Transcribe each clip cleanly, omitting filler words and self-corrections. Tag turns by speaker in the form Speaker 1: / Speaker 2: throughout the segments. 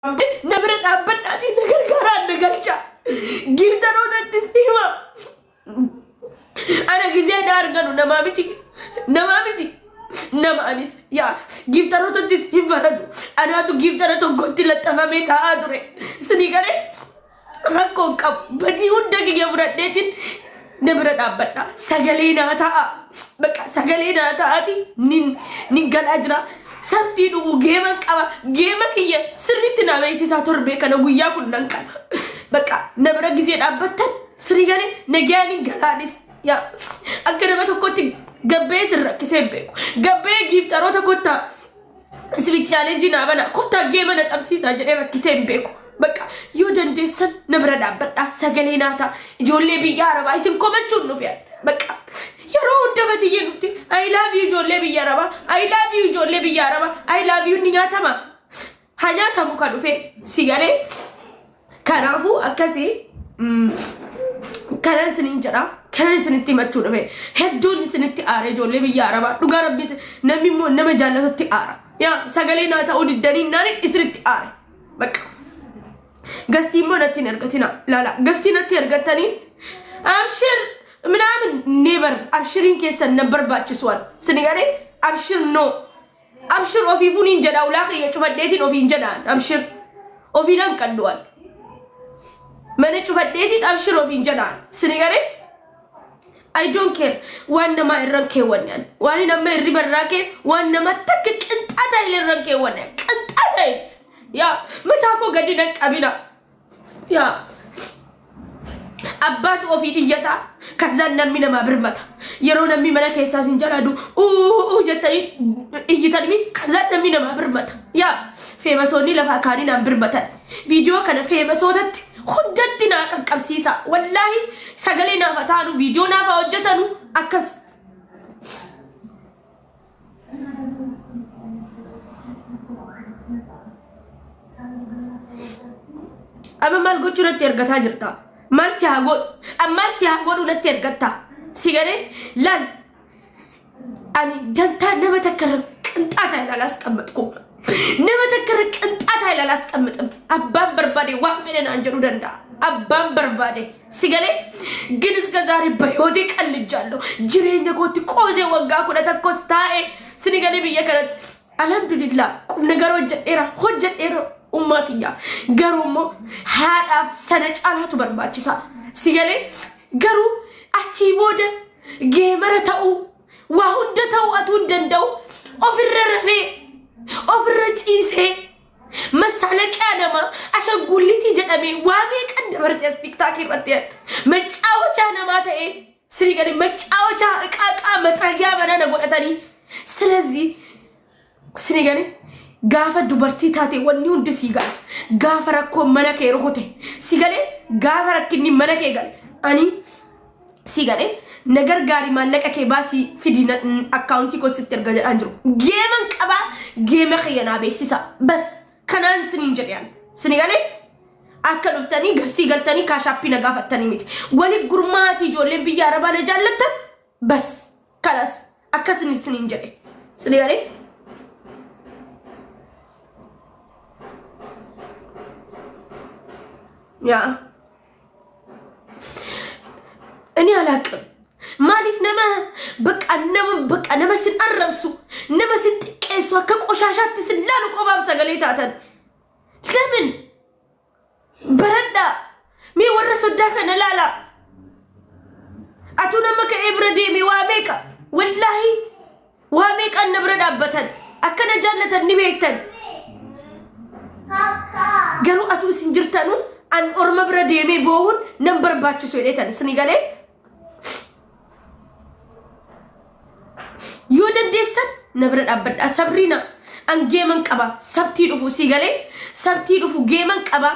Speaker 1: نبرة أبناتي نقر كران نقلشا جيت أنا تسمع أنا كذا دارجانو نمامتي نمانيس يا جيت أنا تسمع فردو أنا تو جيت أنا تو قلت لتفهمي تادري سنيكاري ركون كم بدي ودك يا فردتين نبرة أبنا سجلينا تا بك سجلينا تاتي نقل أجرا sabti du gema kiya sirritina bai si sator be kana guya kunnan kana baka nabra gize dabbatan sirri gane nagyani galanis ya akana bato koti gabbe sirra kisembe gabbe gift arota kotta switch challenge na bana kotta gema na tabsi sa jere kisembe ko baka yodan desan nabra dabbata sagaleenata jolle bi yaraba isin komachun no fiya baka yaro dafati yenuti I love you jolle bi yaraba I love you jolle bi yaraba I love you ninyatama hanyatamu kadufe sigale kanafu akasi kanan sininjara kanan sinitti machu dafe heddun sinitti are jolle bi yaraba duga rabbi nami mo nama jallatotti ara ya sagale na ta udiddani nani isritti are baka gasti mo natti ergatina lala gasti natti ergatani abshir ምናምን ኔቨር አብሽሪን ከሰን ነበር ባጭሷል ስንጋሬ አብሽር ኖ አብሽር ኦፊፉን እንጀዳው ላክ የጩፈዴቲን ኦፊ እንጀዳን አብሽር ኦፊናን ቀደዋል ማነ ጩፈዴቲን አብሽር ኦፊ እንጀዳን ስንጋሬ አይ ዶንት ኬር ዋነማ ይረንከ ወነን ዋኒና መሪ በራከ ዋነማ ተክ ቅንጣታ ይለረንከ ወነን ቅንጣታ ያ መታኮ ገዲነ ቀቢና ያ አባት ኦፊ ድየታ ከዛ ነሚነማ ብርመታ የሮ ነሚመና ከሳስ እንጀራዱ ጀተሪ እይተልሚ ከዛ ነሚነማ ብርመታ ያ ፌመሶኒ ለፋካኒና ብርመታ ቪዲዮ ከነ ፌመሶተት ሁደትና ቀብሲሳ ወላሂ ሰገሌና ፈታኑ ቪዲዮና ፈወጀተኑ አከስ አበማል ጎቹረት የርገታ ጅርታ ማርሲ ሃጎድ ሁለት ergatta ሲገሬ ላን አኒ ደንታ ነመተከረ ቅንጣት አይላላስቀምጥኩ ነመተከረ ቅንጣት አይላላስቀምጥም አባን በርባዴ ዋፈነን አንጀሩ ደንዳ አባን በርባዴ ሲገሬ ግን እስከ ዛሬ በህይወቴ ቀልጃለሁ ጅሬኛ ጎት ቆዜ ወጋ ኩለ ተኮስታኤ ስኒገኔ በየከረት አልহামዱሊላህ ቁም ነገር ሆጀጤራ ኡማቲያ ገሩሞ ሃዳፍ ሰነጫላቱ በርባችሳ ሲገሌ ገሩ አቺ ቦደ ጌመረታው ዋሁንደታው አቱንደንደው ኦፍረረፌ ኦፍረጪሴ መሳለቂያ ደማ አሸጉሊቲ ጀደሜ ዋሜ ቀንደ በርሲያስ ቲክታክ ይረጥያ መጫወቻ ነማተኤ ሲገሌ መጫወቻ እቃቃ መጥረጊያ በነነ ጎደተኒ ስለዚህ ሲገሌ gaafa dubartii taate wanni hundi siigal gaafa rakko mana kee rokote sigale gaafa rakkinni mana kee gale ani sigale nagar gaari maallaqa kee baasi fidina accounti ko sitter gaja anjro geeman qaba geema khayana beeksisa bas kanaan sinin jedhan sinigale akka dhuftani gasti galtani kaashappi na gaafatani miti wali gurmaati ijoolleen biyya arabaa na jaallatan bas kalas akka sinin jedhe sinigale يا اني علاك مالف نما بك نما سن اربسو نما سن تقيسو كقشاشات تسلالو قباب سغليتاتن لمن بردا مي ورسو داخنا لالا اتو نمك ابردي مي واميكا والله واميكا نبردا بتن اكنا جالتن نبيتن غرو اتو سنجرتنو an orma brademe bohun number bachu soletan sinigale yodan desan nabra abada sabrina an geman qaba sabti dufu sigale sabti dufu geman qaba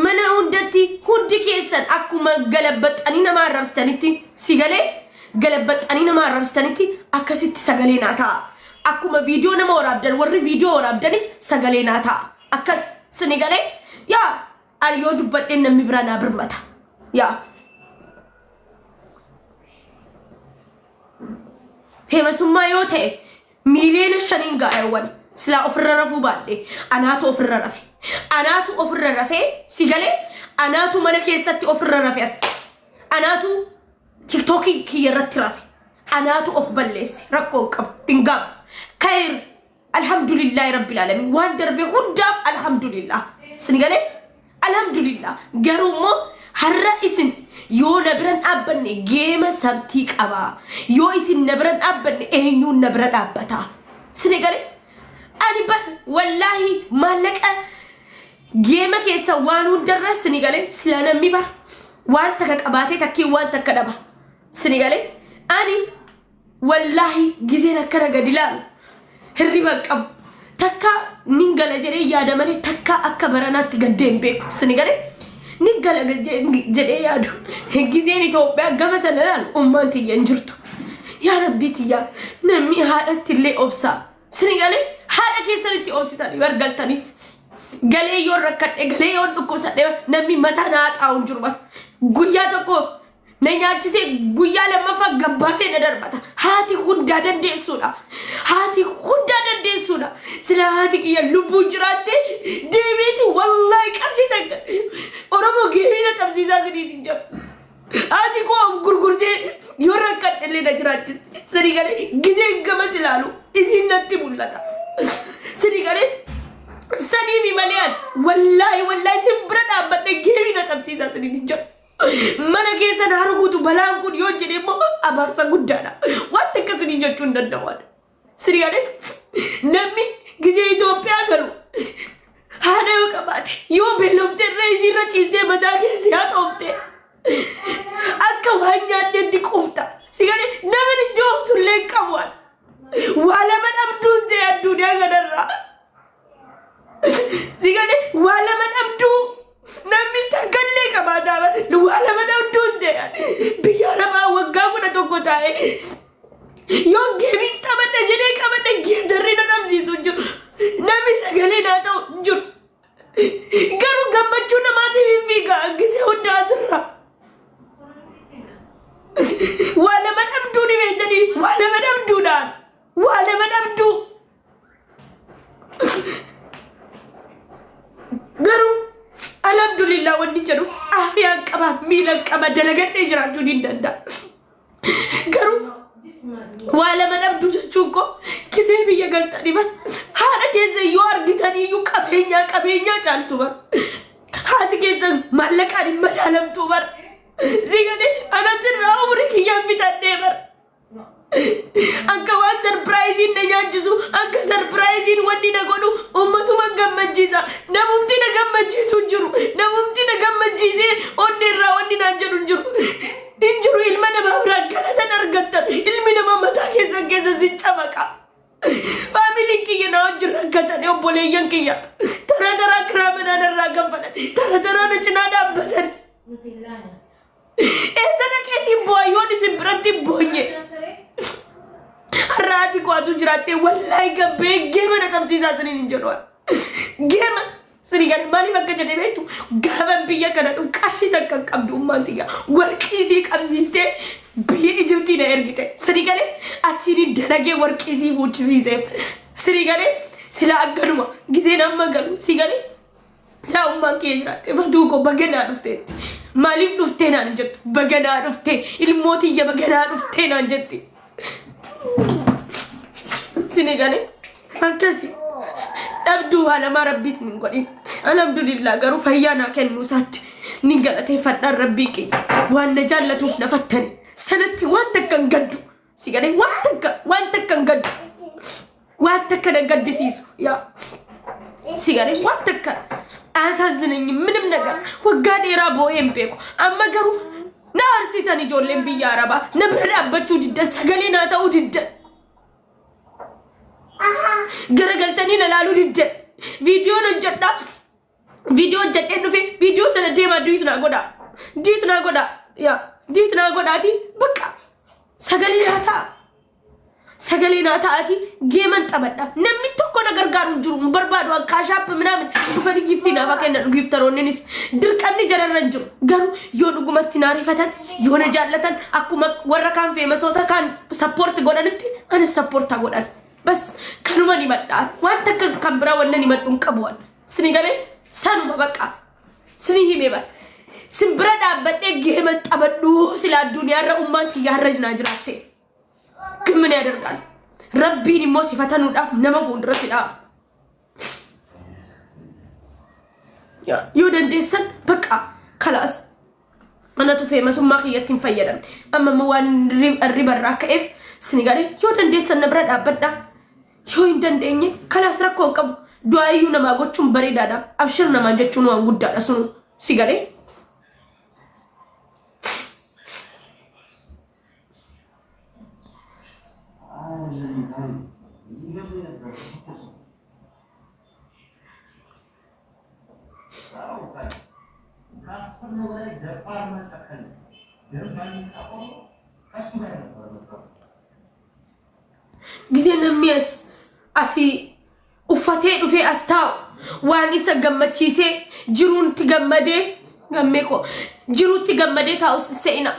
Speaker 1: mana hundati hundi kesan akuma galabatani na marabstaniti sigale galabatani na marabstaniti akasitti sagale nata akuma video na morabdan warri video orabdanis sagale nata akas sinigale ya Ariyo dubbadhen namni biraan birmata yaa feemasummaa yoo ta'e miiliyoona 5 gaa'eewwan sila ofirra rafuu baadhe anaatu ofirra rafe Anaatu ofirra rafee si galee anaatu mana keessatti ofirra rafee as anaatu TikTokii kiyyarratti rafe anaatu of balleesse rakkoo qabu tingaam khair alhamdulillahi rabbil alamin waan darbe hundaaf alhamdulillah si galee alhamdulillah garumo harra isin yoo nabran abbanne geema sabtii qaba yoo isin nabran abbanne eenyuun nabra dhaabbata si galee ani bar wallahi malaqa geema keessa waan hundarra si galee sila namni bar waan takka qabaatee takkii waan takka dhaba si galee ani wallahi gizeen akkana gadi laalu hirriba qabu takka ningala jedhee yaada malee takka akka baranaatti gaddeen beeku si galee ningala jedhee yaadu gizeen Itoophiyaa gama sana laalu ummaan tiyya hin jirtu yaa rabbii tiyya namni haadhatti illee obsaa si galee haadha keessanitti obsitanii bargaltanii galee yoo rakkadhe galee yoo dhukkubsadhe namni mataa naa xaa'uun jiru guyyaa tokko na nyaachise guyyaa lammaffaa gabbaasee na darbata haati hundaa dandeessuudha haati hundaa dandeessuudha sila haati kiyya lubbuu jiraatte deebiiti wallahi qarshii takka oromoo geemina qabsiisaa siniin hin jiru haati koo gurgurtee yoo rakkadhe illee na jiraachise sini galee gizeen gama silaalu isiin natti mul'ata sini galee sanii fi maliyaan wallahi simbira dhaabbadhe geemina qabsiisaa siniin hin jiru mana keessa na arguutu balaan kun yoo jedhe immoo abaarsa guddaadha waan takka siniin jechuu hin danda'an sini galee namni gizee Itoophiyaa galu haadha yoo qabaate yoo beelofte irra isiirra ciistee mataa keessa yaa xoofte akka waan nyaatteetti qufta si galee namni joobsullee qabuan waa lama dhabduun ta'e addunyaa kanarraa si galee waa lama dhabduu namni takkallee qabaata waa lama dhabduun ta'e biyya arabaa waggaa 11 taa'e yoo geemiin taphadha jedhee qabadha geedarri na qabsiisu jiru namni sagalee naa ta'u jiru garuu gammachuu namaatiif hin fiigaa gisee hundaa asirraa waa lama dhabduu ni beektanii waa lama dhabduudhaan waa lama dhabduu garuu alhamdulillah wanni jedhu afiyaan qaba miilan qaba dalagadhee jiraachuun hin danda'a garuu waa lama dhabduu jechuun koo kisee biyya galtanii bar haadha keessa yoo argitanii iyyuu qabeenyaa caaltu bar haati keessa maallaqaan hin madaalamtuu bar si galee ana sirraa umurii kiyyaan bitadhee bar akka waan sarpiraayiziin na nyaachisu akka sarpiraayiziin wanni na godhu ummatuma gammachiisa namumti na gammachiisu jiru namumti na gammachiisee onni irraa wanni naan jedhu hin jiru ilma namaa biraa galatan argattan ilmi namaa mataa keessa si camaqa faamiliin kiyya na wajjin rakkatan obboleeyyan kiyya tara kiraa manaan irraa gabbatan tara na cinaa dhaabbatan eessa dhaqeetiin bu'aa yoon isin biratti boonye har'aati qo'atu jiraattee wallahi gabbee geema na qabsiisaa siniin hin jedhu geema sini gadi maaliif akka jedhee beektu gaaban biyya kana qarshii takka qabdu ummaan tiyya warqii isii qabsiistee biyya Ijiptii na ergite sini galee achiin dalagee warqii isii fuuchisiisee sini galee sila akkanuma giseen amma galu si galee saa ummaan kee jiraatte fatuu koo baganaa dhufteetti maaliif dhuftee naan jettu baganaa dhuftee ilmootiyya baganaa dhuftee naan jetti sini galee akkasi dhabduu haalamaa rabbii sinin godhin alhamdulillah garuu fayyaa naa kennuu isaatti ni galateeffadhaan rabbii keenya waan na jaallatuuf na fattani sanatti waan takka hin gaddu si galee waan takka hin gaddu waan takka na gaddisiisu yaa si galee waan takka አያሳዝነኝም ምንም ነገር ወጋዴራ ቦዬም ቤኩ አመገሩ ናርሲታን ይጆለም ቢያራባ ነብረዳበቹ ድደ ሰገሌና ታው ድደ ገረገልተኒ ነላሉ ድደ ቪዲዮ ነጀዳ ቪዲዮ ጀደ ዱፌ ቪዲዮ ሰነዴማ ዱይትና ጎዳ ያ ዱይትና ጎዳቲ በቃ ሰገሌና ታati geeman tabadha namni tokko na gargaaru jiru barbaadu akaashap ምናምን ufani gifti na bakena giftaroonnis dirqanni jararran jiru garu yoo dhugumatti naarifatan yoo na jaallatan akkuma warra kan feemasota kan support godhanitti ana support godhan bas kanuma ni madda waan takka kan bira wannan ni maddun qabuwan سنيقالي سانو مبقى سنيه ميبا سنبرد عبدي جيمت أبدو سلا الدنيا را أمانتي يارجنا جراتي كمن يادرقال ربي نمو صفتانو داف نمفون رسلا يودن ديسن بقى خلاص أنا تفهم سو ما خيتين فيدم أما موان الربا راكيف سنيغالي يودن ديسن نبرد أبدا شو يندن ديني خلاص ركون كم دعايو نما غوچون بريدادا أبشر نما جچونو أنغودا سنو سيغالي جزينا ميس أسي وفتى وفي أستاو واني سجمتشيسي جرون تجمدي جميكو جرون تجمدي تاوس سينا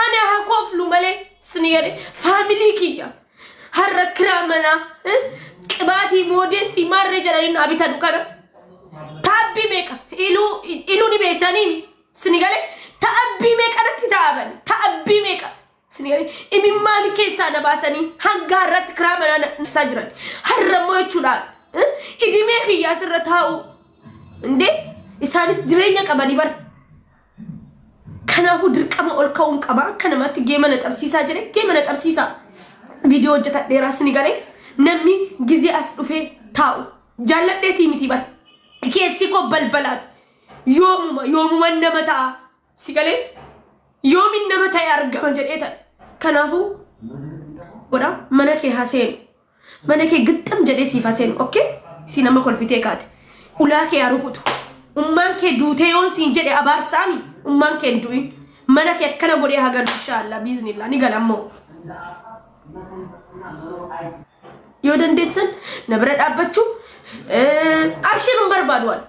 Speaker 1: أنا هكوف لومالي سنيري فاميلي كيا هركرامنا كباتي موديسي مارة جرالين أبيتا دكانا تابي ميكا إلو نبيتاني سنيري تابي ميكا نتتابن تابي ميكا سنيري إمي مامي كيسا نباساني هنغارت كرامنا نساجران هرمو يچولان إدي ميكي ياسر رتاو اندي إسانيس جرينيا كباني بار كنافو درقما أولكاون كبا كنمات جيمانة أبسيسا جري جيمانة أبسيسا فيديو جتا ديرا سنيري نمي جزي أسلوفي تاو جالت ديتي ميتي بار كيسيكو بلبلات يومما نمتا سيقالي يوم النمتا يارقما جريتا كنافو ودا منكي حسين منكي قدام جدي سيفاسين اوكي سينما كل فيتيكات ولاكي يارقوتو ummanke duuteyon sin jede abar sami ummanke duin manake akkana godi hagar inshallah biiznillah ni galammo yodan desan nabra dabbachu abshirun barbadwan